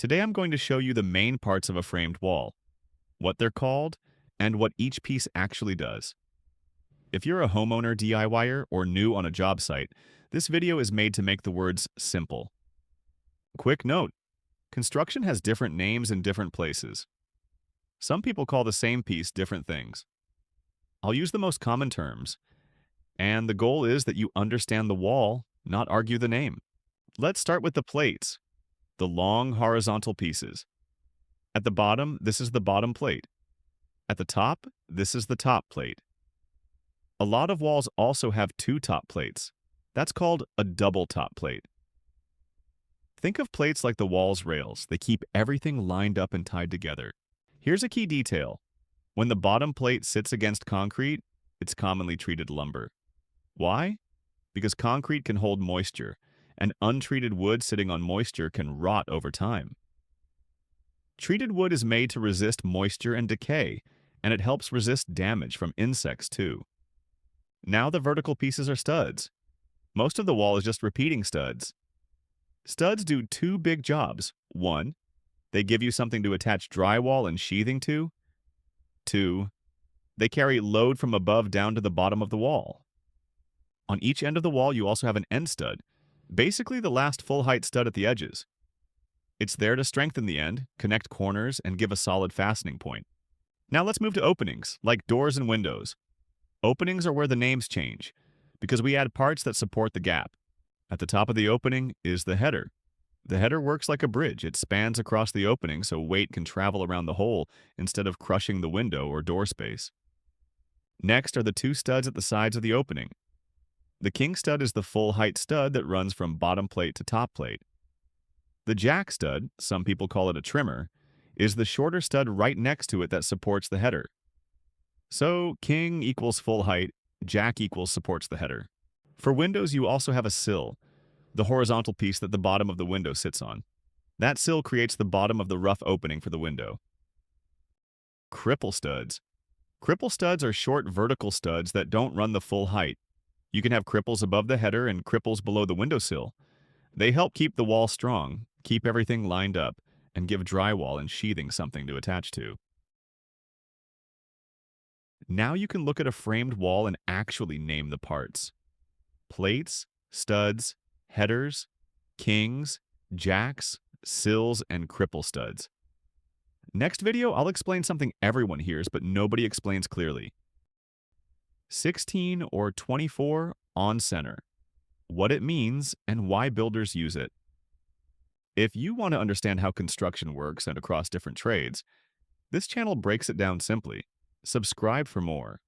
Today I'm going to show you the main parts of a framed wall, what they're called, and what each piece actually does. If you're a homeowner DIYer or new on a job site, this video is made to make the words simple. Quick note, construction has different names in different places. Some people call the same piece different things. I'll use the most common terms, and the goal is that you understand the wall, not argue the name. Let's start with the plates, the long horizontal pieces. At the bottom, this is the bottom plate. At the top, this is the top plate. A lot of walls also have two top plates. That's called a double top plate. Think of plates like the wall's rails. They keep everything lined up and tied together. Here's a key detail. When the bottom plate sits against concrete, it's commonly treated lumber. Why? Because concrete can hold moisture, and untreated wood sitting on moisture can rot over time. Treated wood is made to resist moisture and decay, and it helps resist damage from insects too. Now the vertical pieces are studs. Most of the wall is just repeating studs. Studs do two big jobs. One, they give you something to attach drywall and sheathing to. Two, they carry load from above down to the bottom of the wall. On each end of the wall, you also have an end stud, basically the last full-height stud at the edges. It's there to strengthen the end, connect corners, and give a solid fastening point. Now let's move to openings, like doors and windows. Openings are where the names change, because we add parts that support the gap. At the top of the opening is the header. The header works like a bridge. It spans across the opening so weight can travel around the hole instead of crushing the window or door space. Next are the two studs at the sides of the opening. The king stud is the full-height stud that runs from bottom plate to top plate. The jack stud, some people call it a trimmer, is the shorter stud right next to it that supports the header. So, king equals full height, jack equals supports the header. For windows, you also have a sill, the horizontal piece that the bottom of the window sits on. That sill creates the bottom of the rough opening for the window. Cripple studs. Cripple studs are short vertical studs that don't run the full height. You can have cripples above the header and cripples below the windowsill. They help keep the wall strong, keep everything lined up, and give drywall and sheathing something to attach to. Now you can look at a framed wall and actually name the parts. Plates, studs, headers, kings, jacks, sills, and cripple studs. Next video, I'll explain something everyone hears but nobody explains clearly. 16 or 24 on center. What it means and why builders use it. If you want to understand how construction works and across different trades, this channel breaks it down simply. Subscribe for more.